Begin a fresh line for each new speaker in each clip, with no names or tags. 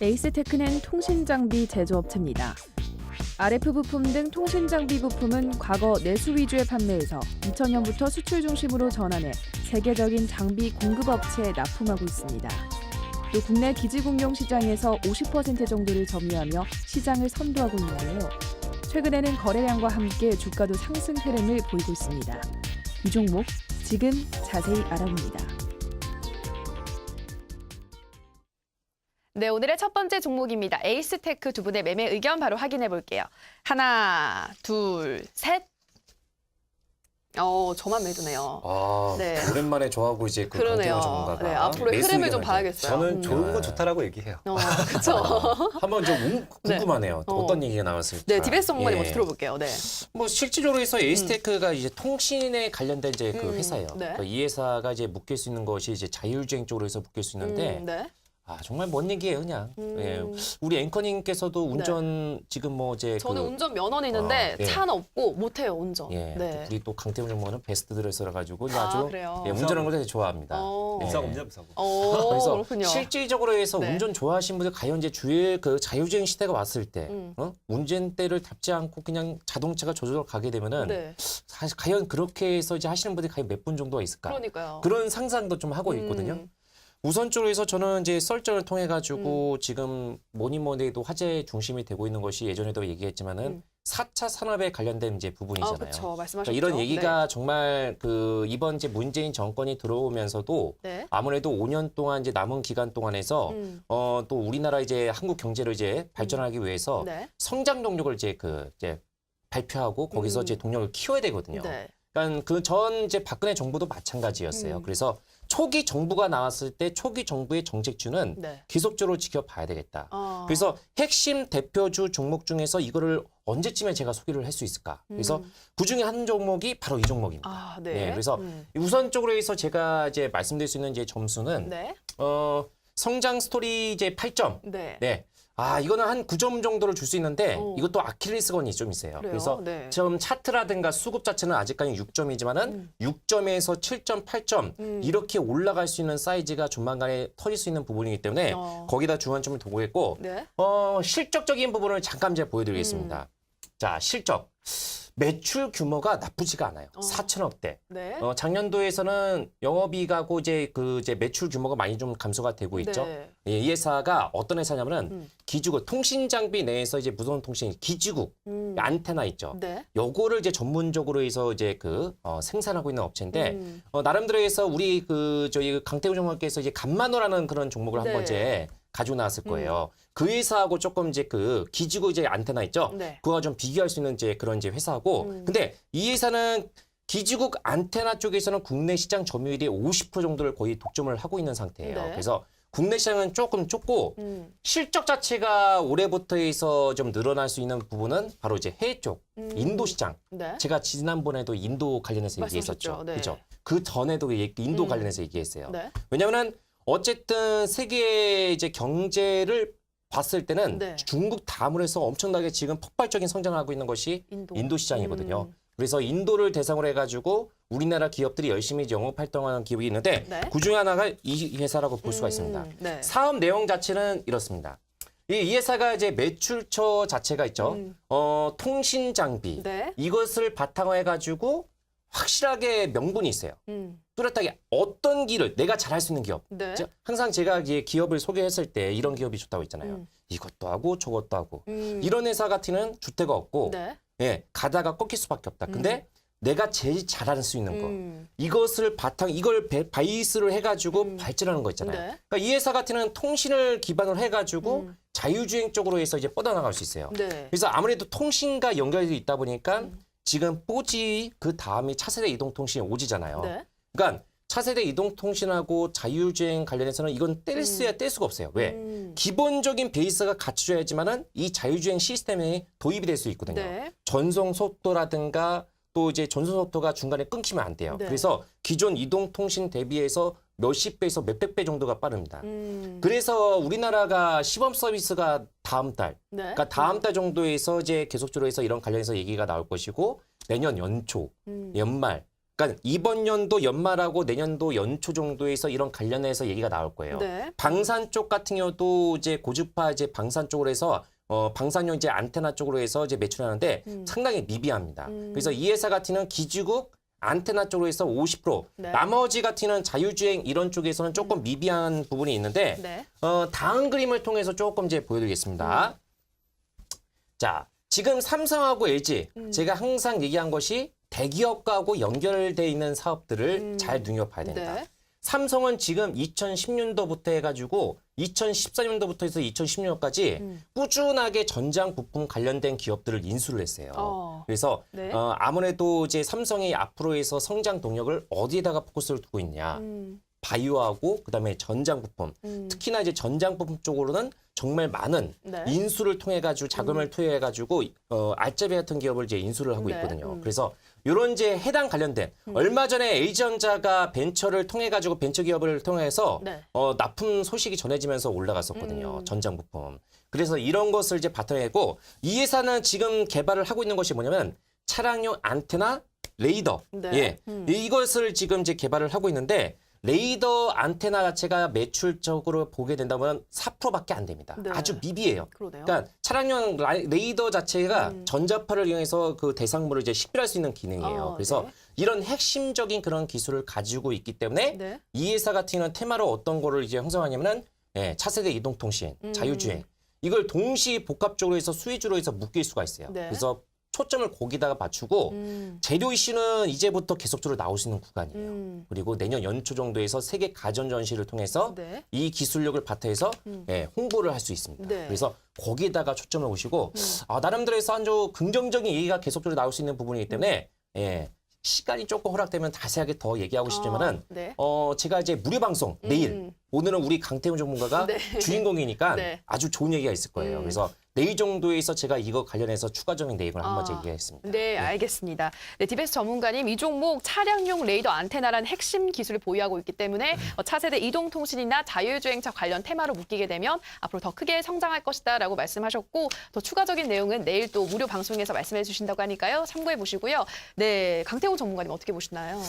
에이스테크는 통신장비 제조업체입니다. RF 부품 등 통신장비 부품은 과거 내수 위주의 판매에서 2000년부터 수출 중심으로 전환해 세계적인 장비 공급업체에 납품하고 있습니다. 또 국내 기지공용 시장에서 50% 정도를 점유하며 시장을 선도하고 있는데요. 최근에는 거래량과 함께 주가도 상승 흐름을 보이고 있습니다. 이 종목 지금 자세히 알아봅니다.
네, 오늘의 첫 번째 종목입니다. 에이스테크 두 분의 매매 의견 바로 확인해 볼게요. 하나, 둘, 셋. 저만 매도네요.
아,
네.
오랜만에 저하고 이제 그
그러네요.
강태호 전문가가
네, 앞으로
매수
흐름을 좀
의견을
봐야겠어요.
저는 좋은
네.
건 좋다라고 얘기해요.
그렇죠.
한번 좀 궁금하네요.
네.
어떤 얘기가 나왔을까?
네, 디베스 전문가님
예.
먼저 들어볼게요. 네.
뭐 실질적으로 해서 에이스테크가 이제 통신에 관련된 이제 그 회사예요.
네.
그러니까 이 회사가 이제 묶일 수 있는 것이 이제 자율주행 쪽으로 해서 묶일 수 있는데
네.
아 정말 먼 얘기예요, 그냥. 예. 우리 앵커님께서도 운전 지금 뭐 이제
저는
그
운전 면허는 있는데
예.
차는 없고 못해요, 운전.
예,
네.
우리 또 강태훈 전문가는 베스트 드레서라 가지고
아,
아주
그래요?
예, 운전하는 걸 되게 좋아합니다. 예.
무사고입니다, 무사고.
그래서
그렇군요.
실질적으로 해서
네.
운전 좋아하시는 분들 과연 이제 주위에 그 자율주행 시대가 왔을 때
음.
운전대를 밟지 않고 그냥 자동차가 저절로 가게 되면은
네.
사실 과연 그렇게 해서 이제 하시는 분들이 과연 몇 분 정도가 있을까?
그러니까요.
그런 상상도 좀 하고 있거든요. 우선적으로 해서 저는 이제 썰전을 통해 가지고 지금 뭐니 해도 화제 중심이 되고 있는 것이 예전에도 얘기했지만은 4차 산업에 관련된 이제 부분이잖아요.
그렇죠. 말씀하셨죠.
그러니까 이런 얘기가 정말 그 이번 이제 문재인 정권이 들어오면서도
네.
아무래도 5년 동안 이제 남은 기간 동안에서 또 우리나라 이제 한국 경제를 이제 발전하기 위해서
네.
성장 동력을 이제 이제 발표하고 거기서 이제 동력을 키워야 되거든요.
네.
그러니까 그 전 이제 박근혜 정부도 마찬가지였어요. 그래서 초기 정부가 나왔을 때 초기 정부의 정책주는
네.
계속적으로 지켜봐야 되겠다.
아.
그래서 핵심 대표주 종목 중에서 이거를 언제쯤에 제가 소개를 할 수 있을까? 그래서 그 중에 한 종목이 바로 이 종목입니다.
아, 네.
네, 그래서 우선적으로 해서 제가 이제 말씀드릴 수 있는 이제 점수는
네.
성장 스토리 이제 8점.
네.
네. 아, 이거는 한 9점 정도를 줄 수 있는데
오.
이것도 아킬레스건이 좀 있어요.
그래요?
그래서
네.
좀 차트라든가 수급 자체는 아직까지 6점이지만은 6점에서 7점, 8점 이렇게 올라갈 수 있는 사이즈가 조만간에 터질 수 있는 부분이기 때문에 거기다 중간점을 두고 있고
네.
실적적인 부분을 잠깐 제가 보여드리겠습니다. 자, 실적. 매출 규모가 나쁘지가 않아요. 4천억대.
네.
작년도에서는 영업이익하고 이제 매출 규모가 많이 좀 감소가 되고 있죠.
네.
예, 이 회사가 어떤 회사냐면은 기지국 통신 장비 내에서 이제 무선 통신 기지국 안테나 있죠.
네.
요거를 이제 전문적으로 해서 이제 생산하고 있는 업체인데 나름대로 해서 우리 저희 강태우 전문가께서 이제 간만호라는 그런 종목을
네.
한번 이제 가지고 나왔을 거예요. 그 회사하고 조금 이제 기지국 이제 안테나 있죠.
네.
그거와 좀 비교할 수 있는 이제 그런 이제 회사고. 근데 이 회사는 기지국 안테나 쪽에서는 국내 시장 점유율이 50% 정도를 거의 독점을 하고 있는 상태예요.
네.
그래서 국내 시장은 조금 좁고 실적 자체가 올해부터 해서 좀 늘어날 수 있는 부분은 바로 이제 해외 쪽, 인도 시장.
네.
제가 지난번에도 인도 관련해서 얘기했었죠.
말씀하셨죠. 네.
그렇죠. 그 전에도 인도 관련해서 얘기했어요.
네.
왜냐하면 어쨌든 세계의 이제 경제를 봤을 때는
네.
중국 다음으로 해서 엄청나게 지금 폭발적인 성장을 하고 있는 것이 인도 시장이거든요. 그래서 인도를 대상으로 해가지고 우리나라 기업들이 열심히 영업 활동하는 기업이 있는데
네.
그중에 하나가 이 회사라고 볼 수가 있습니다.
네.
사업 내용 자체는 이렇습니다. 이 회사가 이제 매출처 자체가 있죠. 통신 장비.
네.
이것을 바탕으로 해가지고 확실하게 명분이 있어요. 뚜렷하게 어떤 길을 내가 잘할 수 있는 기업.
네.
항상 제가 기업을 소개했을 때 이런 기업이 좋다고 했잖아요. 이것도 하고 저것도 하고. 이런 회사 같으면 주택가 없고
네.
예, 가다가 꺾일 수밖에 없다. 근데 내가 제일 잘할 수 있는 거. 이것을 이걸 바이스를 해가지고 발전하는 거 있잖아요.
네.
그러니까 이 회사 같은 통신을 기반으로 해가지고 자율주행 쪽으로 해서 이제 뻗어나갈 수 있어요.
네.
그래서 아무래도 통신과 연결이 있다 보니까 지금 4G 그 다음이 차세대 이동통신이 5G잖아요.
네.
그러니까 차세대 이동통신하고 자율주행 관련해서는 이건 뗄 수가 없어요. 왜? 기본적인 베이스가 갖춰져야지만은 이 자율주행 시스템에 도입이 될 수 있거든요.
네.
전송 속도라든가 또 이제 전송 속도가 중간에 끊기면 안 돼요.
네.
그래서 기존 이동통신 대비해서 몇십 배에서 몇백 배 정도가 빠릅니다. 그래서 우리나라가 시범 서비스가 다음 달,
네.
그러니까 다음 달 정도에서 이제 계속적으로 해서 이런 관련해서 얘기가 나올 것이고 내년 연초, 연말, 그러니까 이번 연도 연말하고 내년도 연초 정도에서 이런 관련해서 얘기가 나올 거예요.
네.
방산 쪽 같은 경우도 이제 고주파 이제 방산 쪽으로 해서 방산용 이제 안테나 쪽으로 해서 이제 매출하는데 상당히 미비합니다. 그래서 이 회사 같은 경우는 기지국 안테나 쪽으로 해서 50%,
네.
나머지 같은 경우는 자율주행 이런 쪽에서는 조금 미비한 부분이 있는데
네.
다음 그림을 통해서 조금 이제 보여드리겠습니다. 자, 지금 삼성하고 LG 제가 항상 얘기한 것이 대기업하고 연결돼 있는 사업들을 잘 눈여봐야 된다.
네.
삼성은 지금 2010년도부터 해가지고 2014년도부터 해서 2016년까지 꾸준하게 전장 부품 관련된 기업들을 인수를 했어요. 그래서
네.
아무래도 이제 삼성이 앞으로 해서 성장 동력을 어디에다가 포커스를 두고 있냐. 바이오하고 그다음에 전장 부품. 특히나 이제 전장 부품 쪽으로는 정말 많은
네.
인수를 통해 가지고 자금을 투여해 가지고 알짜배 같은 기업을 이제 인수를 하고
네.
있거든요. 그래서 이런 이제 해당 관련된 얼마 전에 LG전자가 벤처를 통해 가지고 벤처 기업을 통해서
네.
납품 소식이 전해지면서 올라갔었거든요. 전장 부품. 그래서 이런 것을 이제 바탕에고 이 회사는 지금 개발을 하고 있는 것이 뭐냐면 차량용 안테나, 레이더.
네.
예. 이것을 지금 이제 개발을 하고 있는데 레이더 안테나 자체가 매출적으로 보게 된다면 4%밖에 안 됩니다.
네.
아주 미비해요.
그러네요.
그러니까 차량용 레이더 자체가 전자파를 이용해서 그 대상물을 이제 식별할 수 있는 기능이에요. 그래서
네.
이런 핵심적인 그런 기술을 가지고 있기 때문에
네.
이 회사 같은 경우는 테마로 어떤 거를 이제 형성하냐면은 차세대 이동통신, 자율주행 이걸 동시 복합적으로 해서 수혜주로 해서 묶일 수가 있어요.
네.
그래서 초점을 거기다가 맞추고 재료 이슈는 이제부터 계속적으로 나올 수 있는 구간이에요. 그리고 내년 연초 정도에서 세계 가전 전시를 통해서
네.
이 기술력을 바탕해서 홍보를 할 수 있습니다.
네.
그래서 거기에다가 초점을 보시고 나름대로 해서 아주 긍정적인 얘기가 계속적으로 나올 수 있는 부분이기 때문에 시간이 조금 허락되면 자세하게 더 얘기하고 싶지만은
네.
제가 이제 무료 방송 내일 오늘은 우리 강태훈 전문가가
네.
주인공이니까
네.
아주 좋은 얘기가 있을 거예요. 그래서 내일 정도에서 제가 이거 관련해서 추가적인 내용을 한번 얘기하겠습니다.
네, 알겠습니다. 네, 디베스 전문가님, 이 종목 차량용 레이더 안테나라는 핵심 기술을 보유하고 있기 때문에 차세대 이동통신이나 자율주행차 관련 테마로 묶이게 되면 앞으로 더 크게 성장할 것이다라고 말씀하셨고 더 추가적인 내용은 내일 또 무료 방송에서 말씀해 주신다고 하니까요. 참고해 보시고요. 네, 강태훈 전문가님 어떻게 보시나요?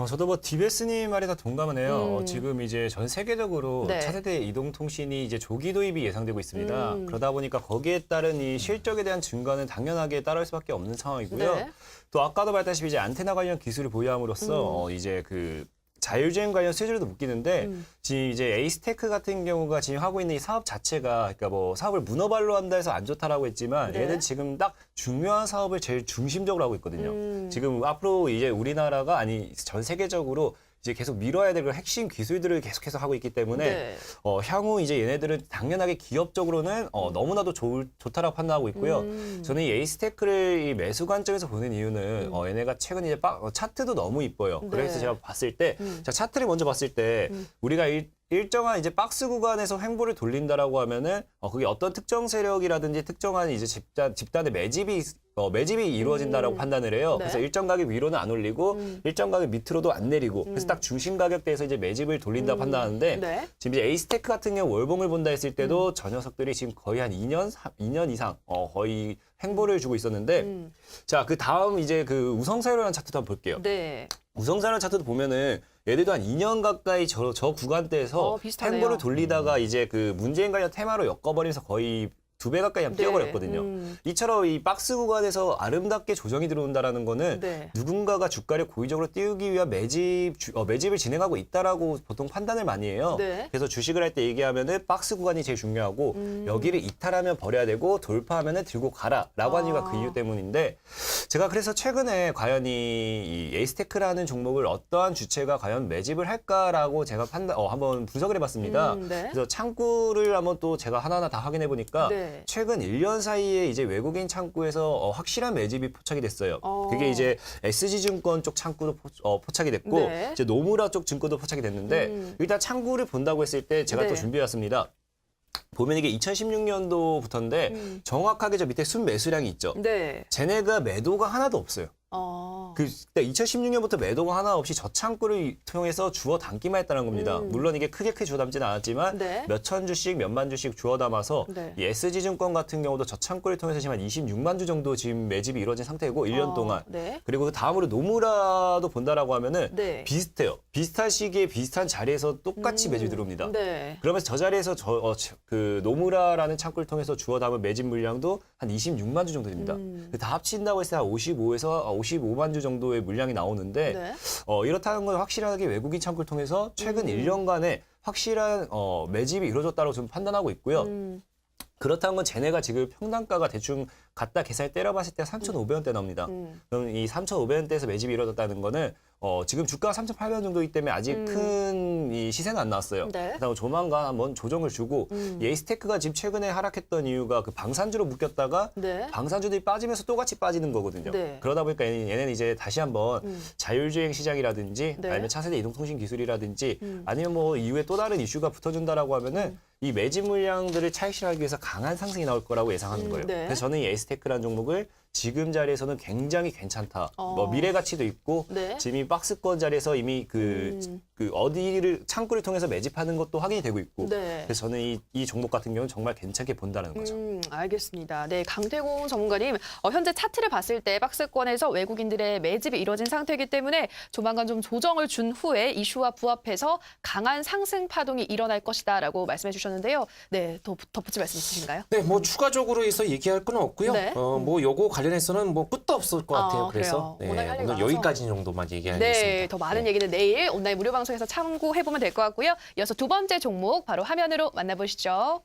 저도 뭐 디베스님 말에 다 동감은 해요. 지금 이제 전 세계적으로
네.
차세대 이동통신이 이제 조기 도입이 예상되고 있습니다. 그러다 보니까 거기에 따른 이 실적에 대한 증가는 당연하게 따를 수밖에 없는 상황이고요.
네.
또 아까도 말했다시피 이제 안테나 관련 기술을 보유함으로써 이제 그 자율주행 관련 수혜주로도 묶이는데 지금 이제 에이스테크 같은 경우가 지금 하고 있는 이 사업 자체가 그러니까 뭐 사업을 문어발로 한다 해서 안 좋다라고 했지만
네.
얘는 지금 딱 중요한 사업을 제일 중심적으로 하고 있거든요. 지금 앞으로 이제 우리나라가 아니 전 세계적으로 이제 계속 밀어야 될 그런 핵심 기술들을 계속해서 하고 있기 때문에
네.
향후 이제 얘네들은 당연하게 기업적으로는 너무나도 좋다라고 판단하고 있고요. 저는 이 에이스테크를 이 매수 관점에서 보는 이유는 얘네가 최근 이제 차트도 너무 이뻐요.
네.
그래서 제가 봤을 때 자, 차트를 먼저 봤을 때 우리가 일정한 이제 박스 구간에서 횡보를 돌린다라고 하면은 그게 어떤 특정 세력이라든지 특정한 이제 집단의 매집이 이루어진다라고 판단을 해요.
네.
그래서 일정 가격 위로는 안 올리고 일정 가격 밑으로도 안 내리고 그래서 딱 중심 가격대에서 이제 매집을 돌린다 판단하는데
네.
지금 이제 에이스테크 같은 경우 월봉을 본다 했을 때도 저 녀석들이 지금 거의 한 2년 이상 거의 횡보를 주고 있었는데 자, 그 다음 이제 그 우성사료라는 차트도 한번 볼게요.
네.
우성사료 차트도 보면은 얘들도 한 2년 가까이 저 구간대에서
비슷하네요.
횡보를 돌리다가 이제 그 문재인 관련 테마로 엮어버리면서 거의 2배 가까이 한번
네.
뛰어버렸거든요. 이처럼 이 박스 구간에서 아름답게 조정이 들어온다라는 거는
네.
누군가가 주가를 고의적으로 띄우기 위한 매집을 진행하고 있다라고 보통 판단을 많이 해요.
네.
그래서 주식을 할 때 얘기하면은 박스 구간이 제일 중요하고 여기를 이탈하면 버려야 되고 돌파하면은 들고 가라라고 하는 이유가 그 이유 때문인데 제가 그래서 최근에 과연 이 에이스테크라는 종목을 어떠한 주체가 과연 매집을 할까라고 제가 한번 분석을 해봤습니다.
네.
그래서 창구를 한번 또 제가 하나하나 다 확인해 보니까
네.
최근 1년 사이에 이제 외국인 창구에서 확실한 매집이 포착이 됐어요. 그게 이제 SG증권 쪽 창구도 포착이 됐고
네.
이제 노무라 쪽 증권도 포착이 됐는데 일단 창구를 본다고 했을 때 제가
네.
또 준비해왔습니다. 보면 이게 2016년도부터인데 정확하게 저 밑에 순매수량이 있죠.
네.
쟤네가 매도가 하나도 없어요. 그때 2016년부터 매도가 하나 없이 저창구를 통해서 주워 담기만 했다는 겁니다. 물론 이게 크게 주워 담지는 않았지만
네.
몇천 주씩, 몇만 주씩 주워 담아서
네.
이 SG증권 같은 경우도 저창구를 통해서 지금 한 26만 주 정도 지금 매집이 이루어진 상태고 1년 동안.
네.
그리고 그 다음으로 노무라도 본다라고 하면은
네.
비슷해요. 비슷한 시기에 비슷한 자리에서 똑같이 매집이 들어옵니다.
네.
그러면서 저 자리에서 그 노무라라는 창구를 통해서 주워 담은 매집 물량도 한 26만 주 정도 됩니다. 다 합친다고 했을 때 한 55에서 55만 주 정도의 물량이 나오는데
네.
이렇다는 건 확실하게 외국인 창구를 통해서 최근 1년간에 확실한 매집이 이루어졌다고 좀 판단하고 있고요. 그렇다는 건 쟤네가 지금 평단가가 대충 갖다 계산을 때려봤을 때 3,500원대 나옵니다. 그럼 이 3,500원대에서 매집이 이루어졌다는 거는 지금 주가가 3,800원 정도이기 때문에 아직 큰 이 시세는 안 나왔어요.
네.
그다음 조만간 한번 조정을 주고 이 에이스테크가 지금 최근에 하락했던 이유가 그 방산주로 묶였다가
네.
방산주들이 빠지면서 또 같이 빠지는 거거든요.
네.
그러다 보니까 얘네는 이제 다시 한번 자율주행 시장이라든지
네.
아니면 차세대 이동통신 기술이라든지 아니면 뭐 이후에 또 다른 이슈가 붙어준다라고 하면은 이 매집 물량들을 차익실하기 위해서 강한 상승이 나올 거라고 예상하는 거예요.
네.
그래서 저는 이 에이스테크라는 종목을 지금 자리에서는 굉장히 괜찮다. 뭐 미래 가치도 있고
네.
지금 이 박스권 자리에서 이미 그 어디를 창구를 통해서 매집하는 것도 확인이 되고 있고.
네.
그래서 저는 이 종목 같은 경우는 정말 괜찮게 본다는 거죠.
알겠습니다. 네, 강태공 전문가님, 현재 차트를 봤을 때 박스권에서 외국인들의 매집이 이뤄진 상태이기 때문에 조만간 좀 조정을 준 후에 이슈와 부합해서 강한 상승 파동이 일어날 것이다라고 말씀해 주셨는데요. 네, 더 덧붙일 말씀 있으신가요?
네, 뭐 추가적으로 해서 얘기할 건 없고요.
네.
뭐 요거 관련해서는 뭐 끝도 없을 것 같아요. 그래서
그래요. 워낙 할 얘기가
오늘
많아서.
여기까지 정도만 얘기하겠습니다.
네, 더 많은 얘기는 내일 온라인 무료 방송에서 참고해보면 될 것 같고요. 이어서 두 번째 종목 바로 화면으로 만나보시죠.